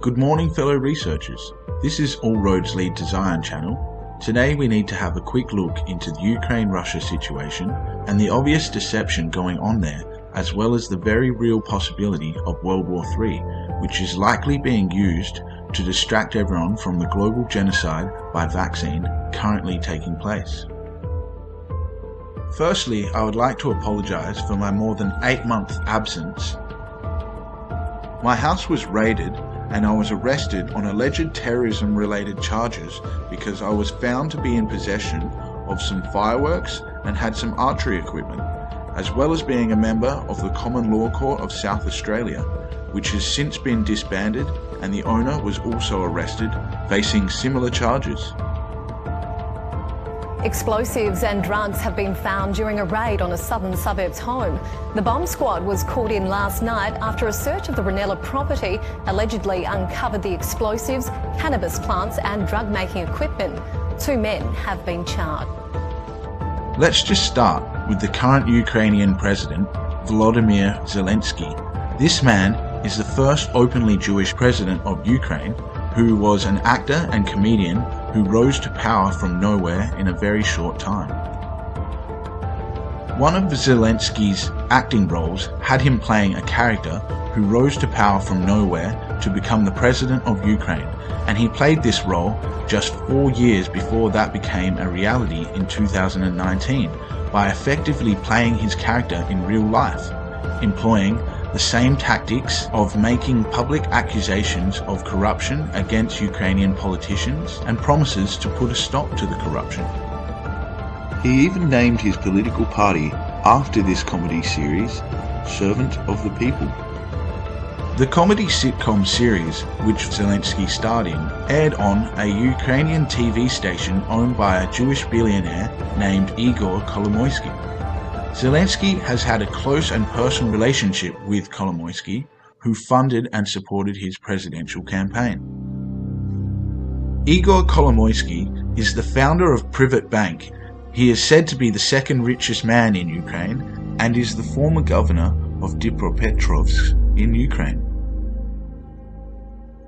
Good morning, fellow researchers. This is AllRoadsLeadToZion channel. Today we need to have a quick look into the Ukraine-Russia situation and the obvious deception going on there, as well as the very real possibility of World War III, which is likely being used to distract everyone from the global genocide by vaccine currently taking place. Firstly, I would like to apologise for my more than 8-month absence. My house was raided and I was arrested on alleged terrorism-related charges because I was found to be in possession of some fireworks and had some archery equipment, as well as being a member of the Common Law Court of South Australia, which has since been disbanded, and the owner was also arrested, facing similar charges. Explosives and drugs have been found during a raid on a southern suburbs home. The bomb squad was called in last night after a search of the Ranella property allegedly uncovered the explosives, cannabis plants and drug-making equipment. 2 men have been charged. Let's just start with the current Ukrainian president, Volodymyr Zelensky. This man is the first openly Jewish president of Ukraine, who was an actor and comedian who rose to power from nowhere in a very short time. One of Zelensky's acting roles had him playing a character who rose to power from nowhere to become the president of Ukraine, and he played this role just 4 years before that became a reality in 2019 by effectively playing his character in real life, employing the same tactics of making public accusations of corruption against Ukrainian politicians and promises to put a stop to the corruption. He even named his political party after this comedy series, Servant of the People. The comedy sitcom series, which Zelensky starred in, aired on a Ukrainian TV station owned by a Jewish billionaire named Igor Kolomoisky. Zelensky has had a close and personal relationship with Kolomoisky, who funded and supported his presidential campaign. Igor Kolomoisky is the founder of Privat Bank. He is said to be the second richest man in Ukraine and is the former governor of Dnipropetrovsk in Ukraine.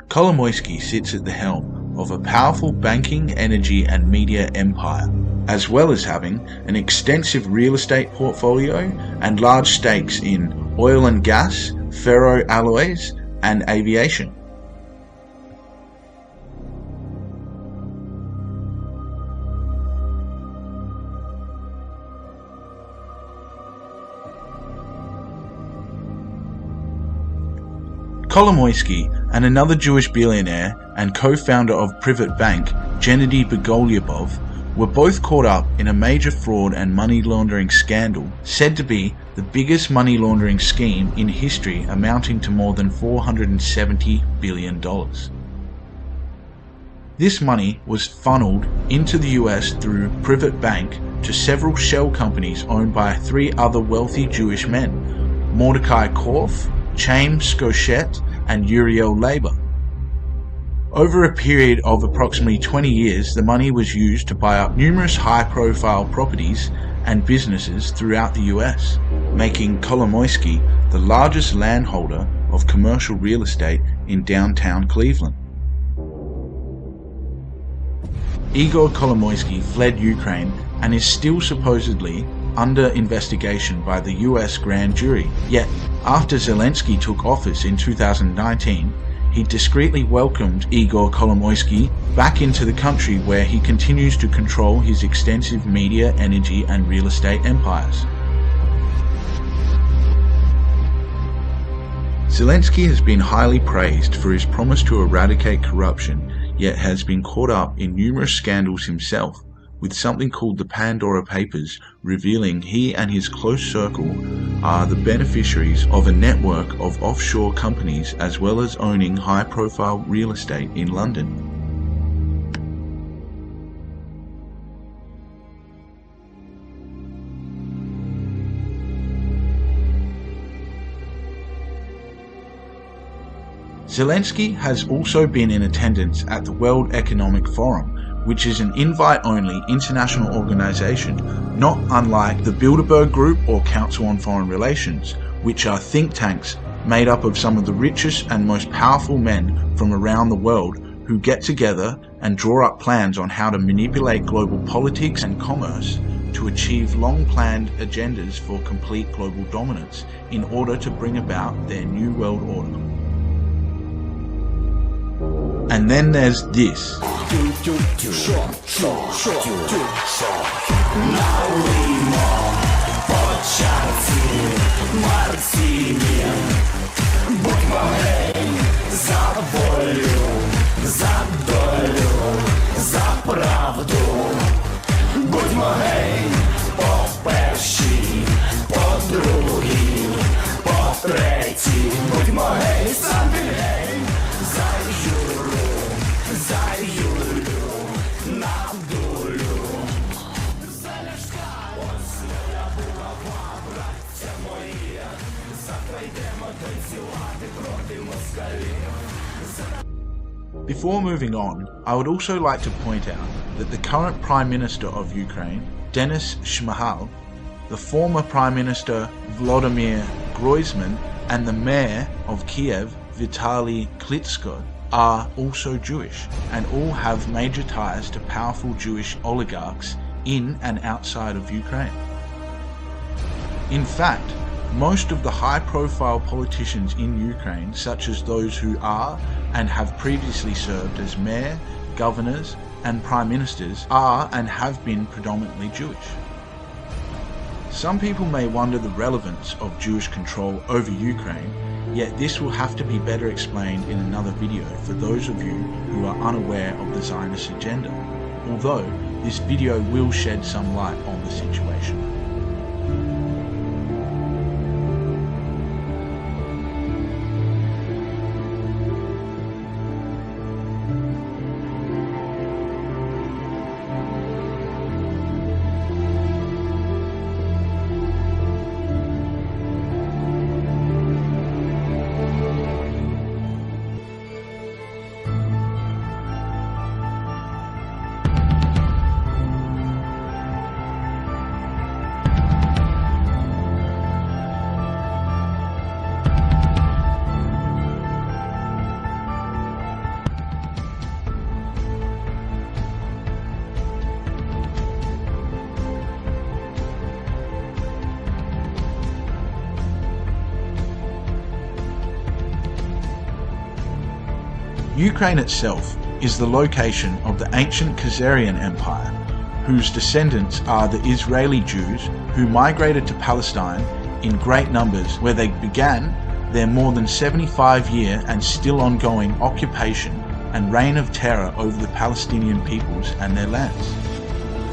Kolomoisky sits at the helm of a powerful banking, energy and media empire, as well as having an extensive real estate portfolio and large stakes in oil and gas, ferroalloys and aviation. Kolomoisky and another Jewish billionaire and co-founder of Privat Bank, Gennady Bogolyubov, were both caught up in a major fraud and money laundering scandal said to be the biggest money laundering scheme in history, amounting to more than $470 billion. This money was funneled into the US through Privat Bank to several shell companies owned by 3 other wealthy Jewish men, Mordecai Korf, Chaim Skochet and Uriel Leiber. Over a period of approximately 20 years, the money was used to buy up numerous high-profile properties and businesses throughout the US, making Kolomoisky the largest landholder of commercial real estate in downtown Cleveland. Igor Kolomoisky fled Ukraine and is still supposedly under investigation by the US grand jury. Yet, after Zelensky took office in 2019, he discreetly welcomed Igor Kolomoisky back into the country, where he continues to control his extensive media, energy and real estate empires. Zelensky has been highly praised for his promise to eradicate corruption, yet has been caught up in numerous scandals himself, with something called the Pandora Papers revealing he and his close circle are the beneficiaries of a network of offshore companies, as well as owning high-profile real estate in London. Zelensky has also been in attendance at the World Economic Forum, which is an invite-only international organization, not unlike the Bilderberg Group or Council on Foreign Relations, which are think tanks made up of some of the richest and most powerful men from around the world who get together and draw up plans on how to manipulate global politics and commerce to achieve long-planned agendas for complete global dominance in order to bring about their new world order. And then there's this. Before moving on, I would also like to point out that the current Prime Minister of Ukraine, Denis Shmyhal, the former Prime Minister Volodymyr Groysman, and the Mayor of Kiev, Vitaly Klitschko, are also Jewish, and all have major ties to powerful Jewish oligarchs in and outside of Ukraine. In fact, most of the high-profile politicians in Ukraine, such as those who are and have previously served as mayor, governors, and prime ministers, are and have been predominantly Jewish. Some people may wonder the relevance of Jewish control over Ukraine, yet this will have to be better explained in another video for those of you who are unaware of the Zionist agenda, although this video will shed some light on the situation. Ukraine itself is the location of the ancient Khazarian Empire, whose descendants are the Israeli Jews who migrated to Palestine in great numbers, where they began their more than 75-year and still ongoing occupation and reign of terror over the Palestinian peoples and their lands.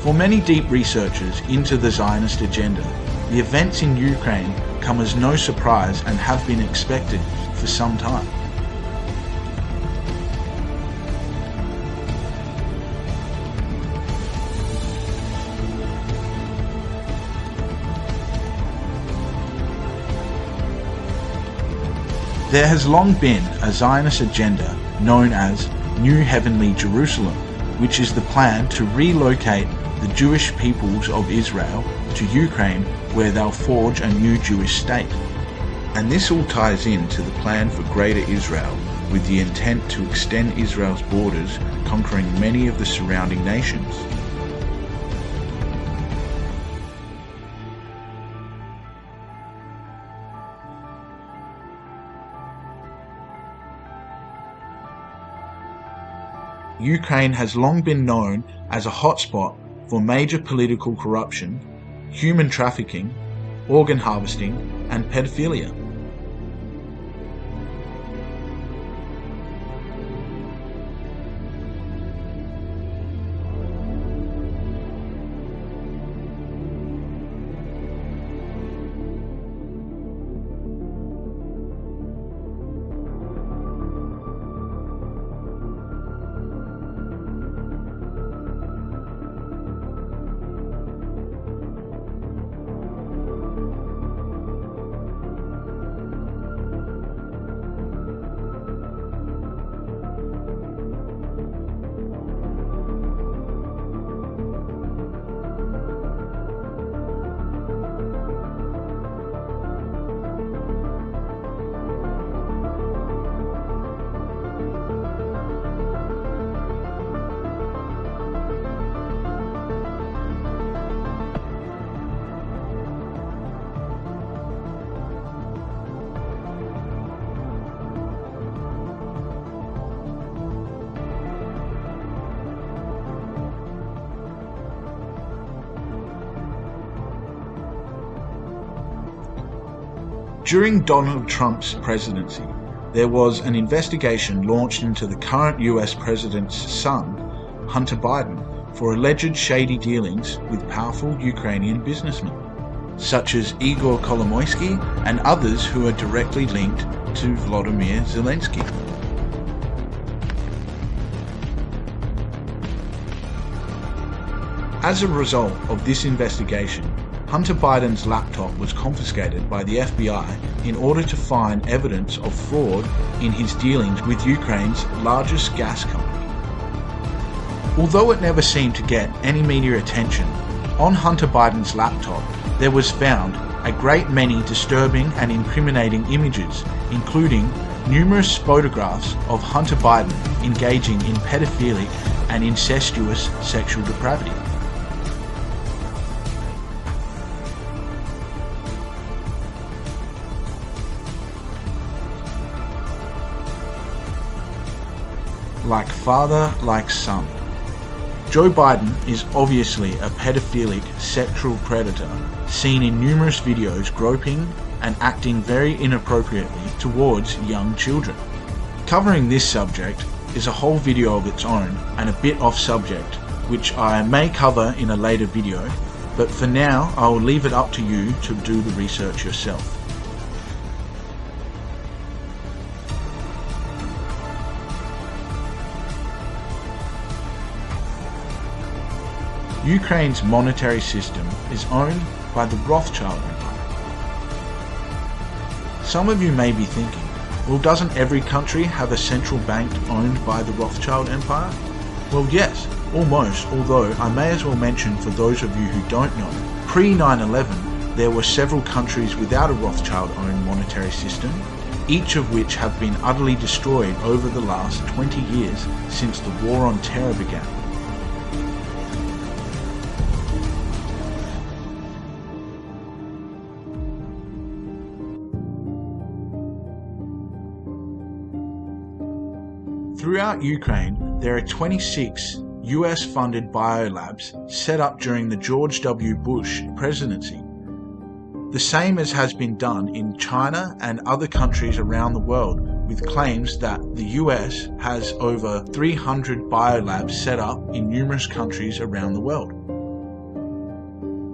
For many deep researchers into the Zionist agenda, the events in Ukraine come as no surprise and have been expected for some time. There has long been a Zionist agenda known as New Heavenly Jerusalem, which is the plan to relocate the Jewish peoples of Israel to Ukraine, where they'll forge a new Jewish state. And this all ties into the plan for Greater Israel, with the intent to extend Israel's borders, conquering many of the surrounding nations. Ukraine has long been known as a hotspot for major political corruption, human trafficking, organ harvesting, and pedophilia. During Donald Trump's presidency, there was an investigation launched into the current US president's son, Hunter Biden, for alleged shady dealings with powerful Ukrainian businessmen, such as Igor Kolomoisky and others who are directly linked to Volodymyr Zelensky. As a result of this investigation, Hunter Biden's laptop was confiscated by the FBI in order to find evidence of fraud in his dealings with Ukraine's largest gas company. Although it never seemed to get any media attention, on Hunter Biden's laptop there was found a great many disturbing and incriminating images, including numerous photographs of Hunter Biden engaging in pedophilic and incestuous sexual depravity. Like father, like son. Joe Biden is obviously a pedophilic sexual predator seen in numerous videos groping and acting very inappropriately towards young children. Covering this subject is a whole video of its own and a bit off subject, which I may cover in a later video, but for now I will leave it up to you to do the research yourself. Ukraine's monetary system is owned by the Rothschild Empire. Some of you may be thinking, well, doesn't every country have a central bank owned by the Rothschild Empire? Well, yes, almost, although I may as well mention for those of you who don't know, pre-9/11 there were several countries without a Rothschild-owned monetary system, each of which have been utterly destroyed over the last 20 years since the War on Terror began. Throughout Ukraine, there are 26 US-funded biolabs set up during the George W. Bush presidency. The same as has been done in China and other countries around the world, with claims that the US has over 300 biolabs set up in numerous countries around the world.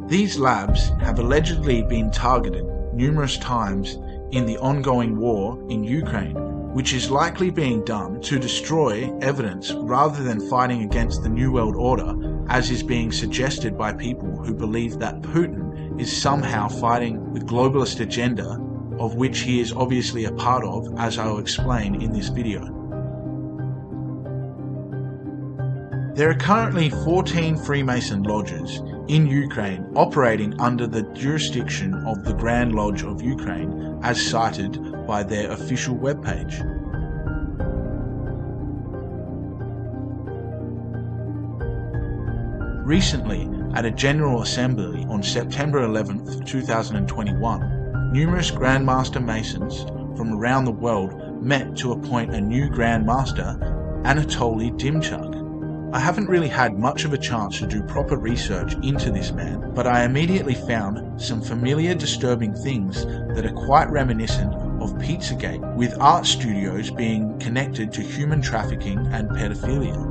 These labs have allegedly been targeted numerous times in the ongoing war in Ukraine, which is likely being done to destroy evidence rather than fighting against the New World Order, as is being suggested by people who believe that Putin is somehow fighting the globalist agenda, of which he is obviously a part of, as I will explain in this video. There are currently 14 Freemason lodges in Ukraine operating under the jurisdiction of the Grand Lodge of Ukraine, as cited by their official webpage. Recently, at a General Assembly on September 11, 2021, numerous Grandmaster Masons from around the world met to appoint a new Grand Master, Anatoly Dimchuk. I haven't really had much of a chance to do proper research into this man, but I immediately found some familiar disturbing things that are quite reminiscent of Pizzagate, with art studios being connected to human trafficking and pedophilia.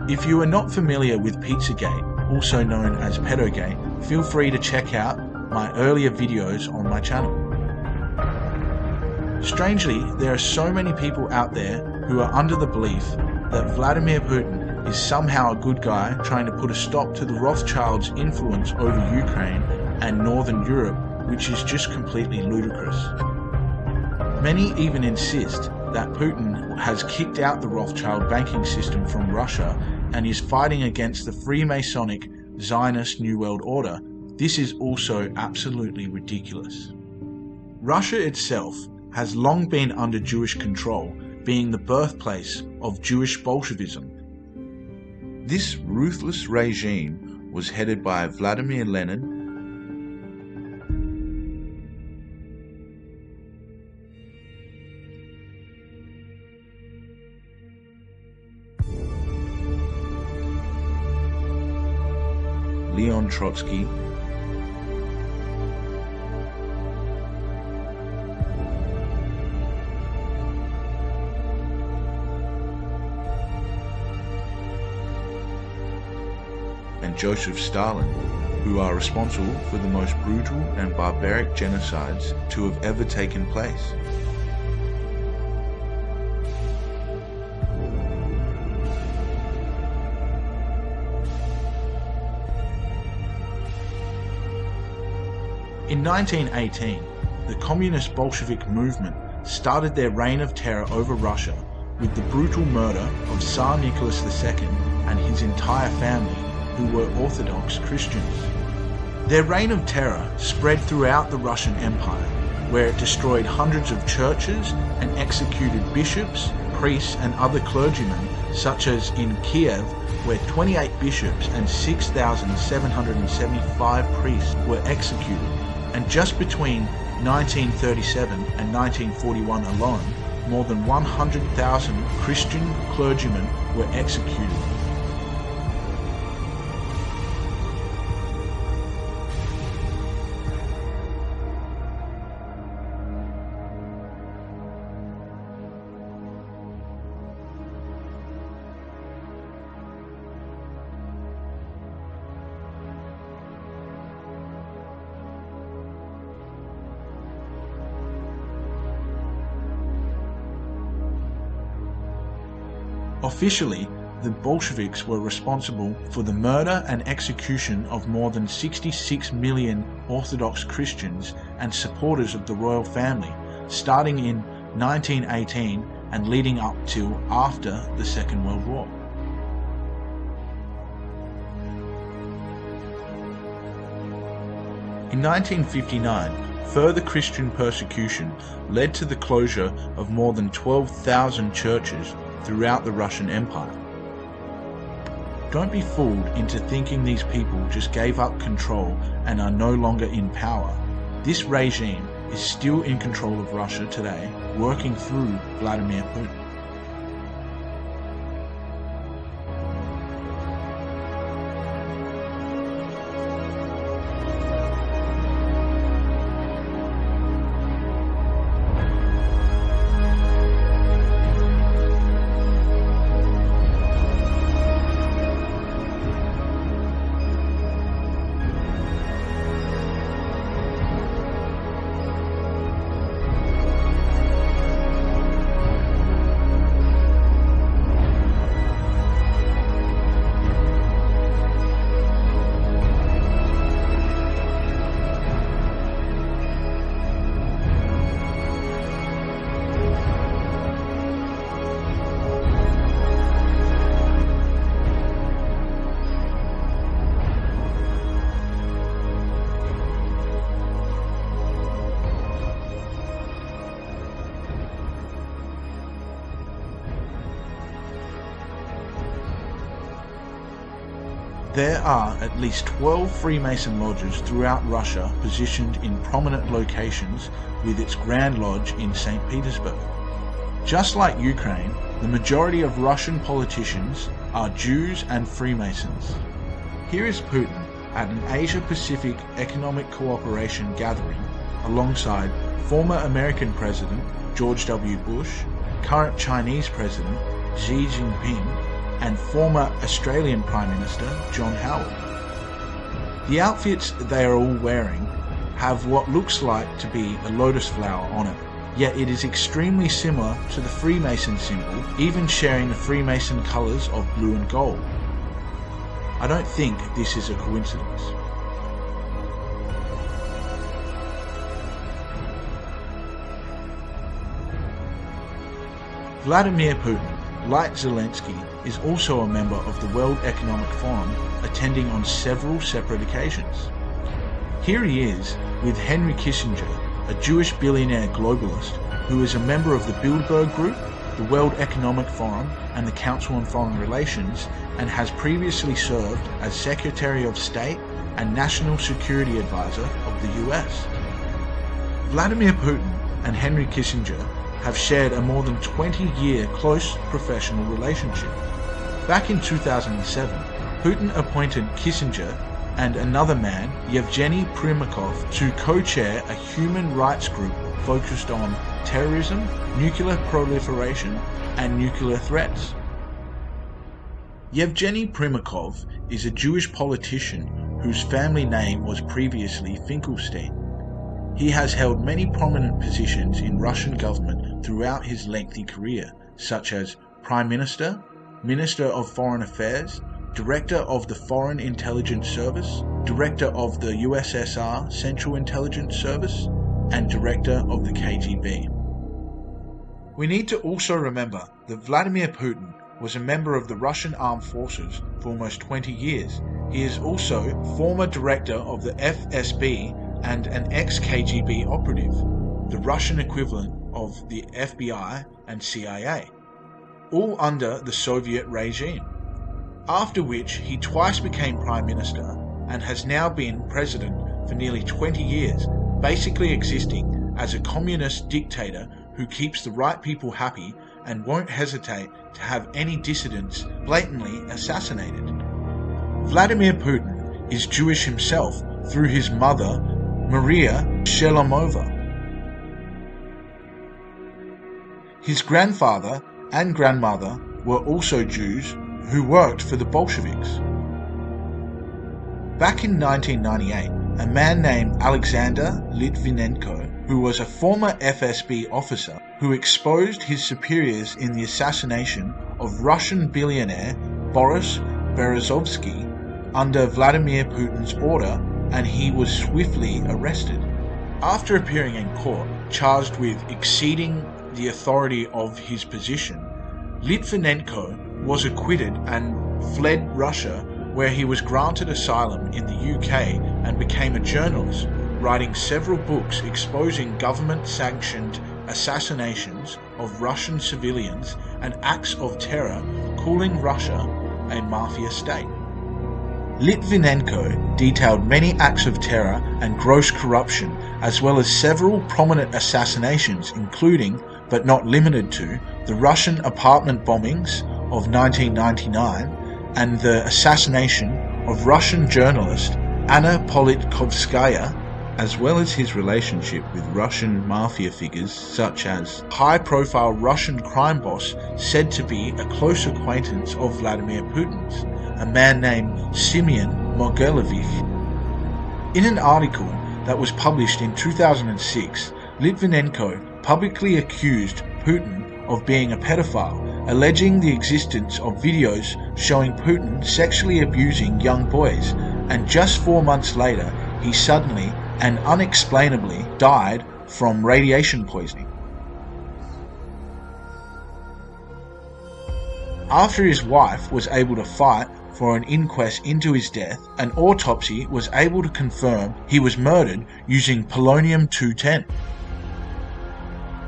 If you are not familiar with Pizzagate, also known as Pedogate, feel free to check out my earlier videos on my channel. Strangely, there are so many people out there who are under the belief that Vladimir Putin is somehow a good guy trying to put a stop to the Rothschilds' influence over Ukraine and Northern Europe, which is just completely ludicrous. Many even insist that Putin has kicked out the Rothschild banking system from Russia and is fighting against the Freemasonic Zionist New World Order. This is also absolutely ridiculous. Russia itself has long been under Jewish control, being the birthplace of Jewish Bolshevism. This ruthless regime was headed by Vladimir Lenin, Leon Trotsky, and Joseph Stalin, who are responsible for the most brutal and barbaric genocides to have ever taken place. In 1918, the Communist Bolshevik movement started their reign of terror over Russia with the brutal murder of Tsar Nicholas II and his entire family, who were Orthodox Christians. Their reign of terror spread throughout the Russian Empire, where it destroyed hundreds of churches and executed bishops, priests and other clergymen, such as in Kiev, where 28 bishops and 6,775 priests were executed, and just between 1937 and 1941 alone, more than 100,000 Christian clergymen were executed. Officially, the Bolsheviks were responsible for the murder and execution of more than 66 million Orthodox Christians and supporters of the royal family, starting in 1918 and leading up till after the Second World War. In 1959, further Christian persecution led to the closure of more than 12,000 churches throughout the Russian Empire. Don't be fooled into thinking these people just gave up control and are no longer in power. This regime is still in control of Russia today, working through Vladimir Putin. There are at least 12 Freemason lodges throughout Russia positioned in prominent locations, with its Grand Lodge in St. Petersburg. Just like Ukraine, the majority of Russian politicians are Jews and Freemasons. Here is Putin at an Asia-Pacific Economic Cooperation gathering alongside former American President George W. Bush, current Chinese President Xi Jinping, and former Australian Prime Minister John Howard. The outfits they are all wearing have what looks like to be a lotus flower on it, yet it is extremely similar to the Freemason symbol, even sharing the Freemason colours of blue and gold. I don't think this is a coincidence. Vladimir Putin, like Zelensky, is also a member of the World Economic Forum, attending on several separate occasions. Here he is with Henry Kissinger, a Jewish billionaire globalist who is a member of the Bilderberg Group, the World Economic Forum and the Council on Foreign Relations, and has previously served as Secretary of State and National Security Advisor of the US. Vladimir Putin and Henry Kissinger have shared a more than 20-year close professional relationship. Back in 2007, Putin appointed Kissinger and another man, Yevgeny Primakov, to co-chair a human rights group focused on terrorism, nuclear proliferation, and nuclear threats. Yevgeny Primakov is a Jewish politician whose family name was previously Finkelstein. He has held many prominent positions in Russian government throughout his lengthy career, such as Prime Minister, Minister of Foreign Affairs, Director of the Foreign Intelligence Service, Director of the USSR Central Intelligence Service, and Director of the KGB. We need to also remember that Vladimir Putin was a member of the Russian Armed Forces for almost 20 years. He is also former director of the FSB and an ex-KGB operative, the Russian equivalent of the FBI and CIA, all under the Soviet regime, after which he twice became Prime Minister and has now been President for nearly 20 years, basically existing as a communist dictator who keeps the right people happy and won't hesitate to have any dissidents blatantly assassinated. Vladimir Putin is Jewish himself through his mother, Maria Shelomova. His grandfather and grandmother were also Jews who worked for the Bolsheviks. Back in 1998, a man named Alexander Litvinenko, who was a former FSB officer who exposed his superiors in the assassination of Russian billionaire Boris Berezovsky under Vladimir Putin's order, and he was swiftly arrested. After appearing in court, charged with exceeding the authority of his position, Litvinenko was acquitted and fled Russia, where he was granted asylum in the UK and became a journalist, writing several books exposing government-sanctioned assassinations of Russian civilians and acts of terror, calling Russia a mafia state. Litvinenko detailed many acts of terror and gross corruption, as well as several prominent assassinations, including, but not limited to, the Russian apartment bombings of 1999 and the assassination of Russian journalist Anna Politkovskaya, as well as his relationship with Russian mafia figures such as high-profile Russian crime boss said to be a close acquaintance of Vladimir Putin's, a man named Simeon Mogilevich. In an article that was published in 2006, Litvinenko publicly accused Putin of being a pedophile, alleging the existence of videos showing Putin sexually abusing young boys, and just 4 months later he suddenly and unexplainably died from radiation poisoning. After his wife was able to fight for an inquest into his death, an autopsy was able to confirm he was murdered using polonium-210.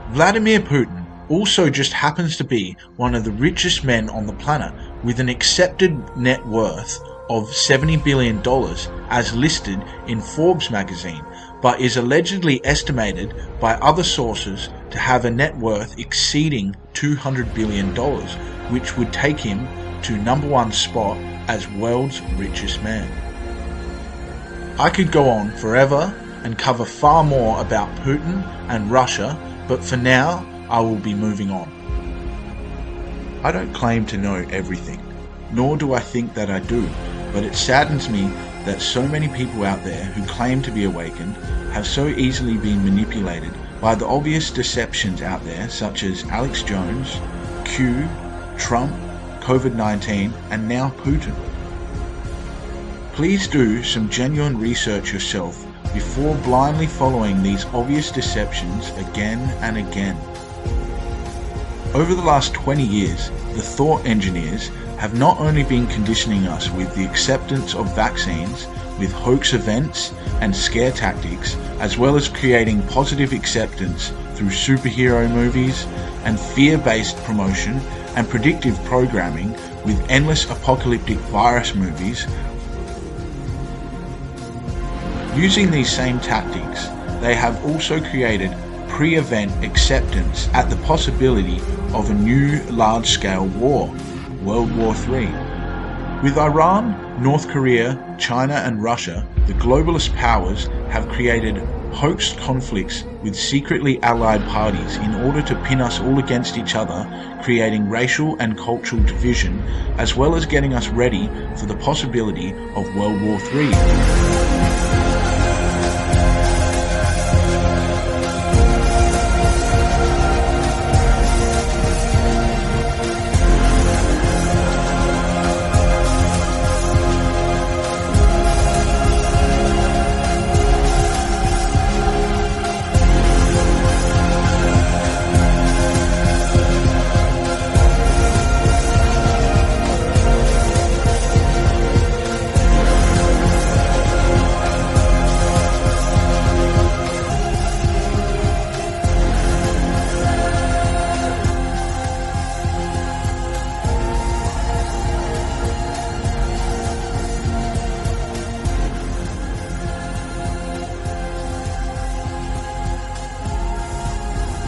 Vladimir Putin also just happens to be one of the richest men on the planet, with an accepted net worth of $70 billion as listed in Forbes magazine, but is allegedly estimated by other sources to have a net worth exceeding $200 billion, which would take him to #1 spot as world's richest man. I could go on forever and cover far more about Putin and Russia, but for now I will be moving on. I don't claim to know everything, nor do I think that I do, but it saddens me that so many people out there who claim to be awakened have so easily been manipulated by the obvious deceptions out there, such as Alex Jones, Q, Trump, COVID-19, and now Putin. Please do some genuine research yourself before blindly following these obvious deceptions again and again. Over the last 20 years, the thought engineers have not only been conditioning us with the acceptance of vaccines, with hoax events and scare tactics, as well as creating positive acceptance through superhero movies and fear-based promotion and predictive programming with endless apocalyptic virus movies. Using these same tactics, they have also created pre-event acceptance at the possibility of a new large-scale war, World War III. With Iran North Korea, China and Russia, the globalist powers have created hoaxed conflicts with secretly allied parties in order to pin us all against each other, creating racial and cultural division, as well as getting us ready for the possibility of World War III.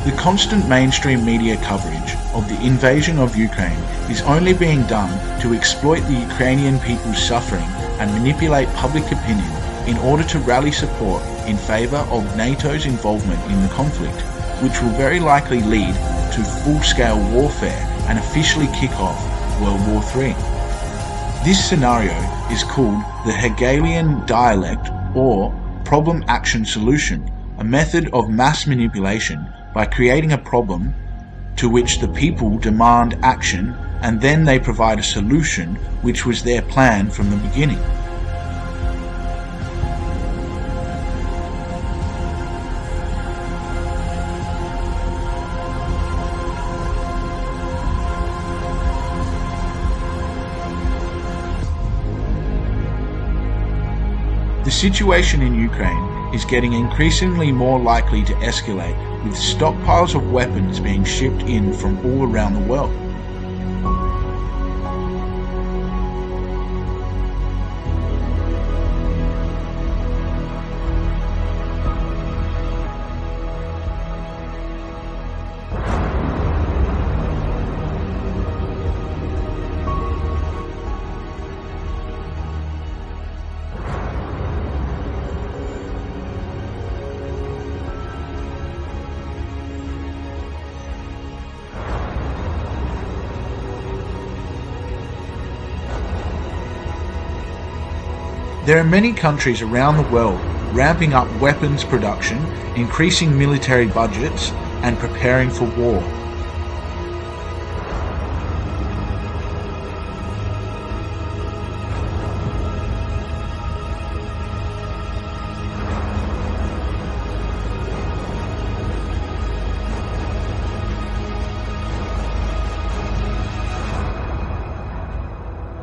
The constant mainstream media coverage of the invasion of Ukraine is only being done to exploit the Ukrainian people's suffering and manipulate public opinion in order to rally support in favour of NATO's involvement in the conflict, which will very likely lead to full-scale warfare and officially kick off World War III. This scenario is called the Hegelian dialect or problem-action-solution, a method of mass manipulation by creating a problem to which the people demand action and then they provide a solution which was their plan from the beginning. The situation in Ukraine is getting increasingly more likely to escalate, with stockpiles of weapons being shipped in from all around the world. There are many countries around the world ramping up weapons production, increasing military budgets, and preparing for war.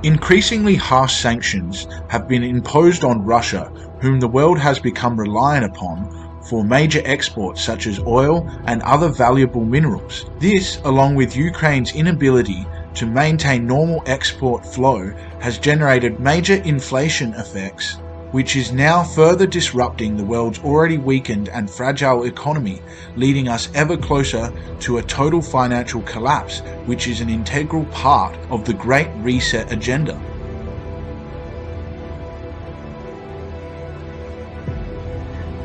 Increasingly harsh sanctions have been imposed on Russia, whom the world has become reliant upon for major exports such as oil and other valuable minerals. This, along with Ukraine's inability to maintain normal export flow, has generated major inflation effects, which is now further disrupting the world's already weakened and fragile economy, leading us ever closer to a total financial collapse, which is an integral part of the Great Reset agenda.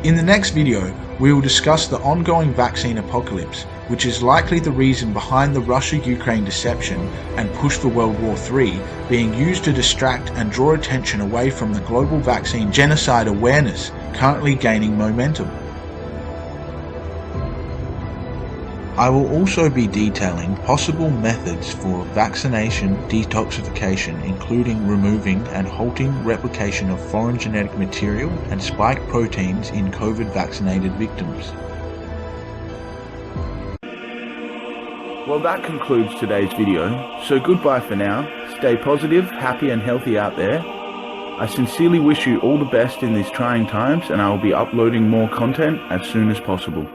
In the next video, we will discuss the ongoing vaccine apocalypse, which is likely the reason behind the Russia-Ukraine deception and push for World War III being used to distract and draw attention away from the global vaccine genocide awareness currently gaining momentum. I will also be detailing possible methods for vaccination detoxification, including removing and halting replication of foreign genetic material and spike proteins in COVID-vaccinated victims. Well, that concludes today's video, so goodbye for now. Stay positive, happy and healthy out there. I sincerely wish you all the best in these trying times, and I will be uploading more content as soon as possible.